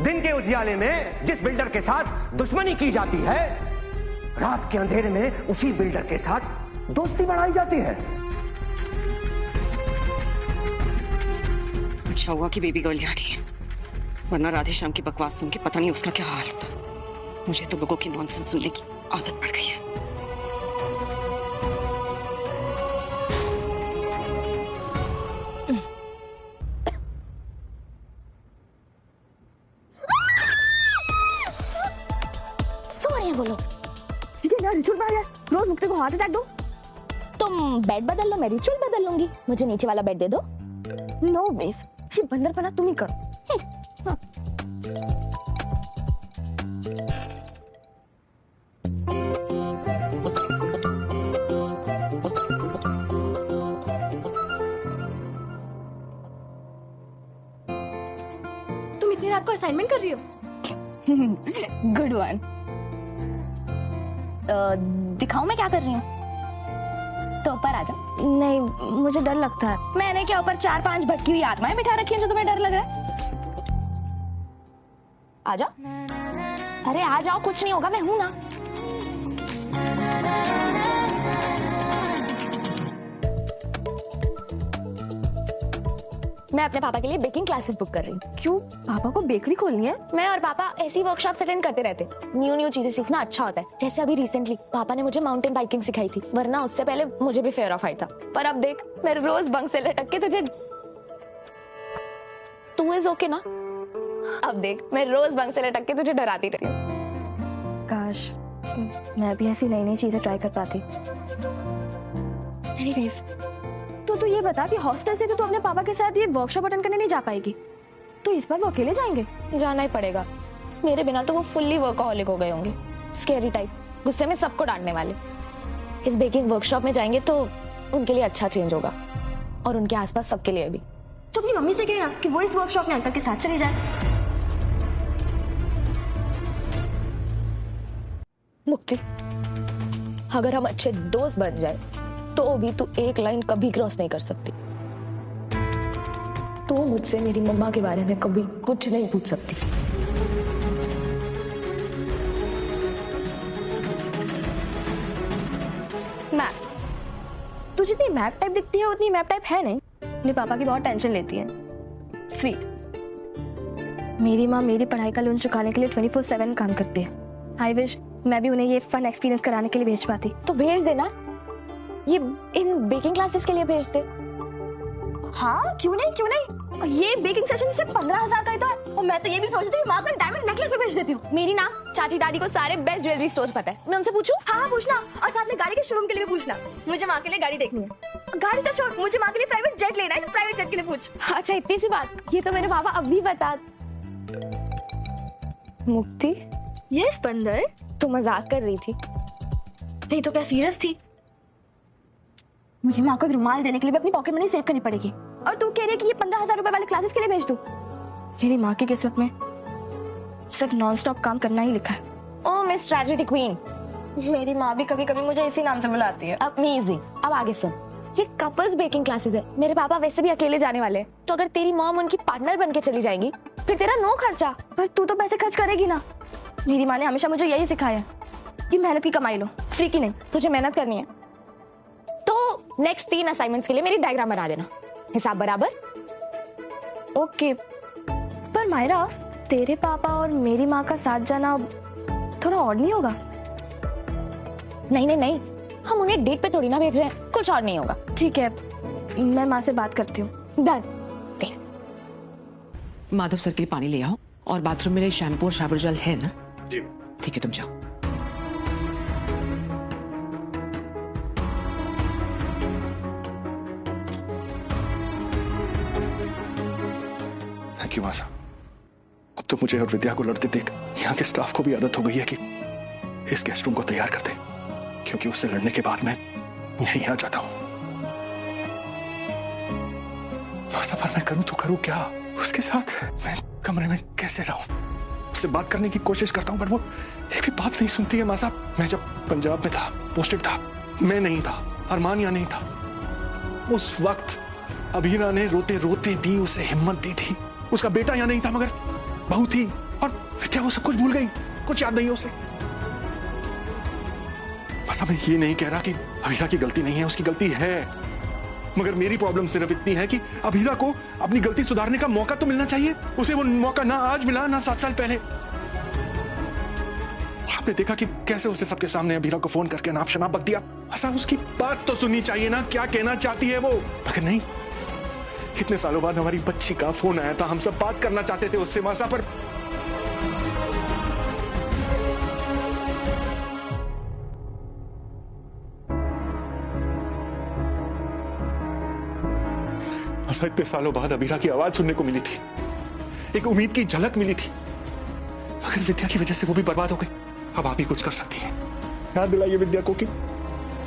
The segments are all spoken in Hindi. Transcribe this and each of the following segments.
दिन के उजियाले में जिस बिल्डर के साथ दुश्मनी की जाती है, रात के अंधेरे में उसी बिल्डर के साथ दोस्ती बढ़ाई जाती है। अच्छा हुआ कि बेबी गर्ल यहाँ नहीं है, वरना राधे श्याम की बकवास सुन के पता नहीं उसका क्या हाल होता। मुझे तो लोगों की नॉनसेंस सुनने की आदत पड़ गई है। सो रहे हैं वो लोग। ठीक है यार, रिचुअल है, रोज मुक्ति को हार्ट अटैक दो। तुम बेड बदल लो, मैं रिचुअल बदल लूंगी। मुझे नीचे वाला बेड दे दो। नो बेस, ये बंदरपना तुम ही करो। तुम इतनी रात को असाइनमेंट कर रही हो? Good one. दिखाऊं मैं क्या कर रही हूँ? तो ऊपर आजा। नहीं, मुझे डर लगता है। मैंने क्या ऊपर 4-5 भटकी हुई आत्माएं बिठा रखी हैं जो तुम्हें डर लग रहा है? आजा। अरे आ जाओ, कुछ नहीं होगा, मैं हूं ना। मैं अपने पापा के लिए बेकिंग क्लासेस बुक कर रही हूँ। क्यों? पापा को बेकरी खोलनी है? मैं और पापा ऐसी वर्कशॉप अटेंड करते रहते। न्यू चीजें सीखना अच्छा होता है। जैसे अभी रिसेंटली पापा ने मुझे माउंटेन बाइकिंग सिखाई थी, वरना उससे पहले मुझे भी फेयर ऑफ हाइट था। पर अब देख, मैं रोज बंक से लटक के तुझे तू इज ओके ना? अब देख, मैं रोज बंक से लटक के तुझे डराती रहती हूँ। काश मैं भी ऐसी नई चीजें ट्राई कर पाती। एनीवेज, तो तू ये बता कि हॉस्टल से तो अपने पापा के साथ ये वर्कशॉप अटेंड करने नहीं जा पाएगी, तो इस बार वो अकेले जाएंगे? जाना ही पड़ेगा, मेरे बिना तो वो फुल्ली वर्कहॉलिक हो गए होंगे, स्कैरी टाइप, गुस्से में सबको डांटने वाले। इस बेकिंग वर्कशॉप में जाएंगे तो उनके लिए अच्छा चेंज होगा, और उनके आसपास सबके लिए भी। तो अपनी मम्मी से कहना कि वो इस वर्कशॉप में अंकल के साथ चली जाए। मुक्ति, अगर हम अच्छे दोस्त बन जाए तो भी तू एक लाइन कभी क्रॉस नहीं कर सकती। तू मुझसे मेरी मम्मा के बारे में कभी कुछ नहीं पूछ सकती। मैप, तू जितनी मैप टाइप दिखती है उतनी मैप टाइप है नहीं। अपने पापा की बहुत टेंशन लेती है। स्वीट, मेरी माँ मेरी पढ़ाई का लोन चुकाने के लिए 24/7 काम करती है। आई विश मैं भी उन्हें ये फन एक्सपीरियंस कराने के लिए भेज पाती। तो भेज देना, ये इन बेकिंग क्लासेस के लिए भेज दे। हाँ, क्यों नहीं। ये बेकिंग सेशन सिर्फ 15,000 का ही तो है, और मैं तो ये भी सोचती हूँ माँ को डायमंड नेकलेस भी भेज देती हूँ। मेरी ना चाची दादी को सारे बेस्ट ज्वेलरी स्टोर्स पता है, मैं उनसे पूछूं? हाँ पूछना, और साथ में गाड़ी के शोरूम के लिए भी पूछना। मुझे माँ के लिए गाड़ी देखनी है। गाड़ी तो छोड़, मुझे माँ के लिए प्राइवेट जेट लेना है, तो प्राइवेट जेट के लिए पूछ। अच्छा, इतनी सी बात, ये तो मेरे पापा अब भी बता। मुक्ति, यस बंदर, तू मजाक कर रही थी? नहीं तो क्या सीरियस थी? मुझे माँ को एक रुमाल देने के लिए भी अपनी पॉकेट मनी सेव करनी पड़ेगी, और तू कह रही है कि ये 15,000 रुपए वाले क्लासेस के लिए भेज दूं? मेरी माँ की किस्मत में सिर्फ नॉन स्टॉप काम करना ही लिखा है। ओह मिस ट्रेजेडी क्वीन, मेरी माँ भी कभी कभी मुझे इसी नाम से बुलाती है। अमेजिंग। अब आगे सुन, ये कपल्स बेकिंग क्लासेस है। मेरे पापा वैसे भी अकेले जाने वाले हैं, तो अगर तेरी मॉम उनकी पार्टनर बन के चली जाएगी फिर तेरा नो खर्चा। पर तू तो पैसे खर्च करेगी ना। मेरी माँ ने हमेशा मुझे यही सिखाया है कि मेहनत की कमाई लो, फ्री की नहीं। तुझे मेहनत करनी है तो नेक्स्ट 3 असाइनमेंट्स के लिए मेरी डायग्राम बना देना, हिसाब बराबर? ओके। पर मायरा, तेरे पापा और मेरी माँ का साथ जाना थोड़ा ऑड नहीं होगा? नहीं, हम उन्हें डेट पे थोड़ी ना भेज रहे हैं, कुछ और नहीं होगा। ठीक है, मैं माँ से बात करती हूँ। डन। माधव सर के लिए पानी ले आओ, और बाथरूम में शैम्पू और शावर जेल है ना? जी। ठीक है, तुम जाओ। थैंक यू मासा। अब तो मुझे और विद्या को लड़ते देख यहाँ के स्टाफ को भी आदत हो गई है कि इस गेस्ट रूम को तैयार कर दे, क्योंकि उससे लड़ने के बाद मैं यहीं आ जाता हूँ। मासा, पर मैं करूँ तो करूँ क्या उसके साथ? मैं कमरे में कैसे रहूं? उससे बात करने की कोशिश करता हूं, पर वो एक भी बात नहीं सुनती है। मासा, मैं जब पंजाब में था, पोस्टेड था, मैं नहीं था, अरमान यहाँ नहीं था। उस वक्त अभीना ने रोते रोते भी उसे हिम्मत दी थी। उसका बेटा यहाँ नहीं था, मगर बहू थी, और विद्या वो सब कुछ भूल गई, कुछ याद नहीं है उसे। बस मैं ये नहीं कह रहा कि अभीरा की गलती नहीं है, उसकी गलती है, मगर मेरी प्रॉब्लम सिर्फ इतनी है कि अभीरा को अपनी गलती सुधारने का मौका तो मिलना चाहिए। उसे वो मौका ना आज मिला, ना 7 साल पहले। आपने देखा कि कैसे उसने सबके सामने अभीरा को फोन करके नाप शनाप बक दिया। ऐसा उसकी बात तो सुननी चाहिए ना, क्या कहना चाहती है वो, मगर नहीं। कितने सालों बाद हमारी बच्ची का फोन आया था, हम सब बात करना चाहते थे उससे मासा, पर मासा इतने सालों बाद अभीरा की आवाज सुनने को मिली थी, एक उम्मीद की झलक मिली थी, मगर विद्या की वजह से वो भी बर्बाद हो गई। अब आप ही कुछ कर सकती हैं। याद दिलाइए विद्या को कि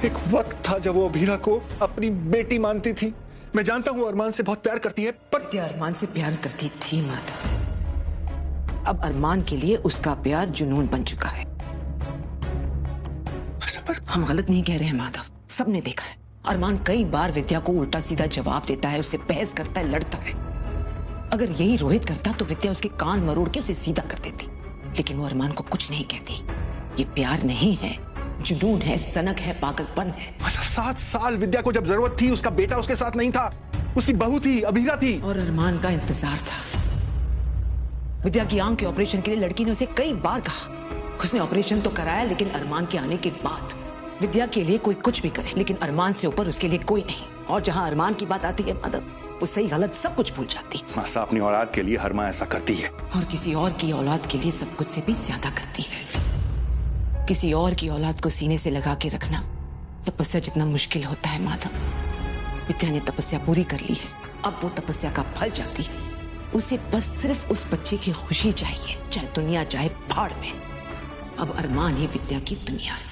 एक वक्त था जब वो अभीरा को अपनी बेटी मानती थी। मैं जानता हूं अरमान से बहुत प्यार करती है, पर विद्या अरमान से प्यार करती थी माधव। अब अरमान के लिए उसका प्यार जुनून बन चुका है। पर हम गलत नहीं कह रहे हैं माधव, सबने देखा है। अरमान कई बार विद्या को उल्टा सीधा जवाब देता है, उससे बहस करता है, लड़ता है। अगर यही रोहित करता तो विद्या उसके कान मरोड़ के उसे सीधा कर देती, लेकिन वो अरमान को कुछ नहीं कहती। ये प्यार नहीं है, जुनून है, सनक है, पागलपन है। 7 साल विद्या को जब जरूरत थी, उसका बेटा उसके साथ नहीं था, उसकी बहू थी, अभीरा थी। और अरमान का इंतजार था। विद्या की आंख के ऑपरेशन के लिए लड़की ने उसे कई बार कहा। उसने ऑपरेशन तो कराया, लेकिन अरमान के आने के बाद। विद्या के लिए कोई कुछ भी करे, लेकिन अरमान से ऊपर उसके लिए कोई नहीं। और जहां अरमान की बात आती है माधव, वो सही गलत सब कुछ भूल जाती। मासा अपनी औलाद के लिए हर माँ ऐसा करती है, और किसी और की औलाद के लिए सब कुछ से भी ज्यादा करती है। किसी और की औलाद को सीने से लगा के रखना तपस्या जितना मुश्किल होता है माधव। विद्या ने तपस्या पूरी कर ली है, अब वो तपस्या का फल चाहती है। उसे बस सिर्फ उस बच्चे की खुशी चाहिए, चाहे दुनिया जाए भाड़ में। अब अरमान ही विद्या की दुनिया है।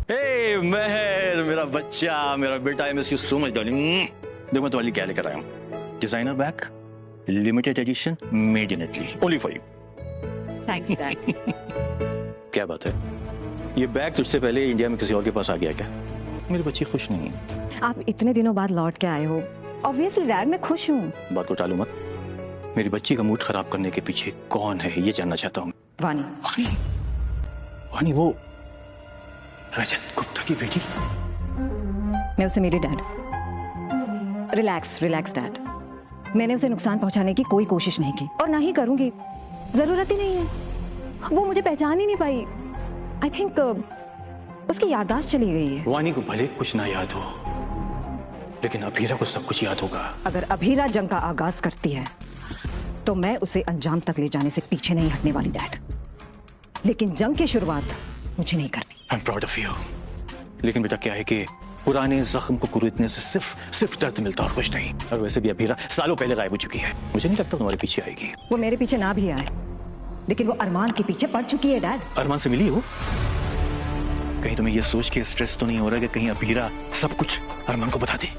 हे महर, मेरा बच्चा, मेरा बेटा, I miss you so much darling. देखो मैं तुम्हारे लिए क्या लेकर आया हूँ। Designer bag, limited edition, made in Italy, only for you. Thank you dad. क्या बात है, ये बैग तुझसे पहले इंडिया में किसी और के पास आ गया क्या? मेरी बच्ची खुश नहीं है। आप इतने दिनों बाद लौट के आए हो। ऑब्वियसली डैड, मैं खुश हूँ। बात को टालू मत। मेरी बच्ची का मूड खराब करने के पीछे कौन है, ये जानना चाहता हूँ। वानी। वानी? वानी वो रजत गुप्ता की बेटी? मैं उसे मिली डैड। Relax relax dad. मैंने उसे नुकसान पहुंचाने की कोई कोशिश नहीं की, और ना ही करूंगी। जरूरत ही नहीं है। वो मुझे पहचान ही नहीं पाई। आई थिंक उसकी याददाश्त चली गई है। वानी को भले कुछ ना याद हो, लेकिन अभीरा को सब कुछ याद होगा। अगर अभीरा जंग का आगाज करती है तो मैं उसे अंजाम तक ले जाने से पीछे नहीं हटने वाली डैड। लेकिन जंग की शुरुआत मुझे नहीं करनी। I am proud of you. लेकिन बेटा क्या है कि पुराने जख्म को कुरेदने से सिर्फ दर्द मिलता और कुछ नहीं। और वैसे भी अभीरा सालों पहले गायब हो चुकी है। मुझे नहीं लगता तुम्हारे पीछे आएगी। वो मेरे पीछे ना भी आए, लेकिन वो अरमान के पीछे पड़ चुकी है डैड। अरमान से मिली हो? कहीं तुम्हें ये सोच के स्ट्रेस तो नहीं हो रहा कि कहीं अभीरा सब कुछ अरमान को बता दे?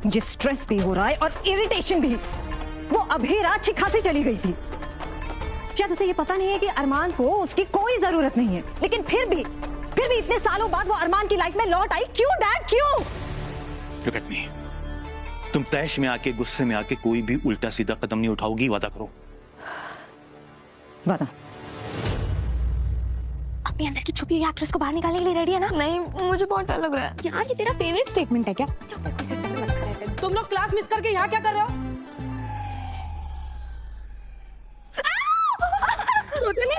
मुझे स्ट्रेस भी हो रहा है और इरिटेशन भी। वो अभीरा अच्छी खासी चली गई थी। शायद उसे ये पता नहीं है कि अरमान को उसकी कोई जरूरत नहीं है, लेकिन फिर भी इतने सालों बाद वो अरमान की लाइफ में लौट आई। क्यों डैड, क्यों? Look at me. तुम तैश में आके, गुस्से में आके कोई भी उल्टा सीधा कदम नहीं उठाओगी, वादा करो। वादा। अपने अंदर की छुपी हुई एक्ट्रेस को बाहर निकालने के लिए रेडी है ना? नहीं, मुझे बहुत डर लग रहा है। यार ये तेरा फेवरेट स्टेटमेंट है क्या? तुम लोग क्लास मिस करके यहाँ क्या कर रहे हो? रोते नहीं।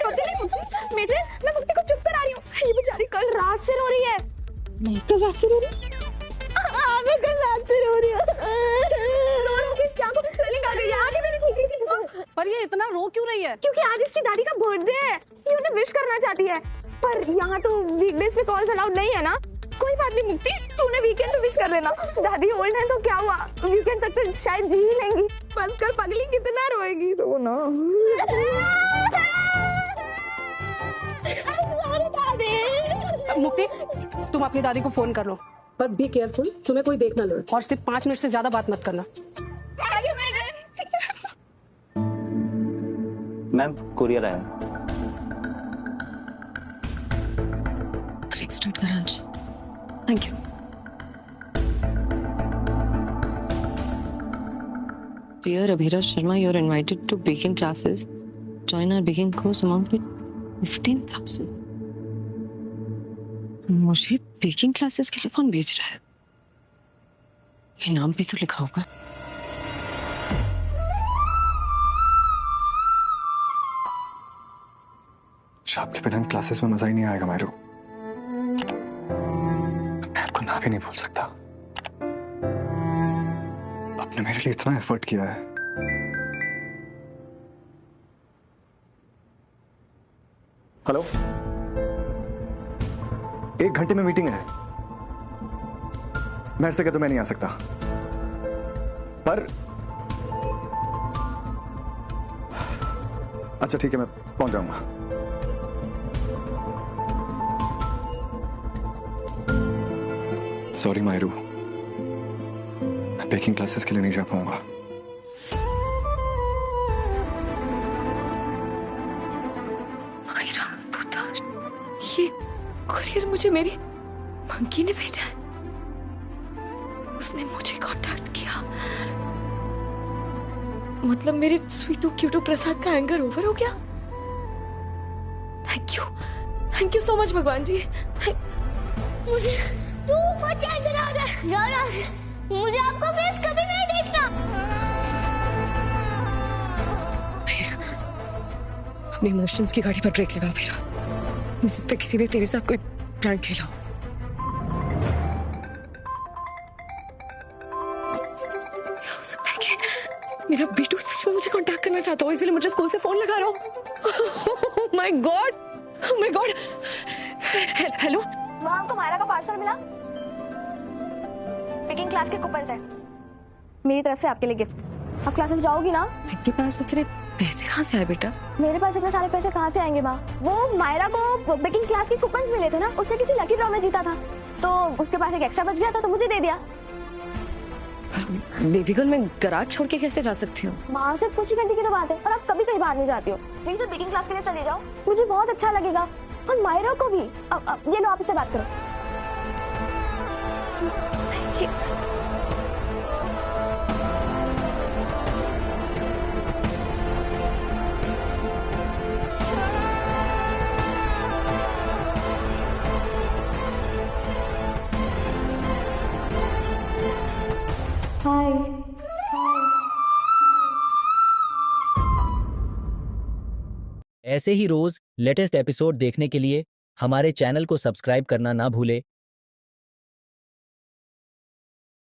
मैं मुक्ति को चुप करा रही हूँ। ये बेचारी कल रात से रो रही है। मैं कल रात से रो रही? मैं कल रात से रो रही हूँ। रो के क्या को स्वेलिंग आ गई है। आगे मैंने खोली थी। पर ये इतना रो क्यों रही है? क्योंकि आज इसकी दादी का बर्थडे है। ये उन्हें विश करना चाहती है, पर यहाँ तो वीकडेज पे कॉल्स अलाउड नहीं है ना। कोई बात नहीं मुक्ति, तू उन्हें वीकेंड पे विश कर लेना। दादी ओल्ड है तो क्या हुआ, वीकेंड तक तो शायद जी ही लेंगी। बस कर पगली, कितना रोएगी। रो ना। मुक्ति, तुम अपनी दादी को फोन कर लो, पर बी केयरफुल, तुम्हें कोई देख ना ले, और सिर्फ 5 मिनट से ज्यादा बात मत करना। मैम, कुरियर आया। एक्सट्रैक्ट करा। Thank you. Dear Abhira Sharma, you're invited to baking classes. Join our baking course amount with 15,000. मुझे बेकिंग क्लासेस के लिए कौन भेज रहा है? ये नाम भी तो लिखा होगा। आपके बिना क्लासेस में मजा ही नहीं आएगा मायरू। मैं आपको ना भी नहीं भूल सकता। आपने मेरे लिए इतना एफर्ट किया है। हेलो, 1 घंटे में मीटिंग है। मेरे से कह तो मैं नहीं आ सकता, पर अच्छा ठीक है, मैं पहुंच जाऊंगा। सॉरी मायरू, मैं बेकिंग क्लासेस के लिए नहीं जा पाऊंगा। ये कुरियर मुझे मेरी मंकी ने भेजा है। उसने मुझे कांटेक्ट किया। मतलब मेरे स्वीटू क्यूटू प्रसाद का एंगर ओवर हो गया। थैंक यू सो मच भगवान जी। मुझे तू मत एंगर आ रहा है। जाओ यहाँ से। मुझे आपका फेस कभी नहीं देखना। अपनी इमोशंस की गाड़ी पर ब्रेक लगा मेरा। हो सकता है किसी ने तेरे साथ कोई प्रैंक खेला। हो सकता है कि मेरा बेटू सच में मुझे कांटेक्ट करना चाहता हो, इसलिए मुझे स्कूल से फोन लगा रहा हूँ। Oh my God! हेलो, वहाँ हमको मायरा का पार्सल मिला। बेकिंग क्लास के कूपन है, मेरी तरफ से आपके लिए गिफ्ट। आप क्लासेस जाओगी ना? तेरे पास इतने पैसे कहाँ से आए बेटा? मेरे पास इतने सारे पैसे कहाँ से आएंगे माँ? वो मायरा को बेकिंग क्लास के कूपन मिले थे ना, उसने किसी लकी ड्रॉ में जीता था, तो उसके पास एक एक्स्ट्रा बच गया था, तो मुझे दे दिया। बेबी गर्ल, मैं गराज छोड़ के कैसे जा सकती हूँ? वहाँ से कुछ ही घंटे की तो बात है, और आप कभी कहीं बाहर नहीं जाती हो। प्लीज बेकिंग क्लास के लिए चले जाओ, मुझे बहुत अच्छा लगेगा, और मायरा को भी। ये लो, आप इससे बात करो। ऐसे ही रोज लेटेस्ट एपिसोड देखने के लिए हमारे चैनल को सब्सक्राइब करना ना भूले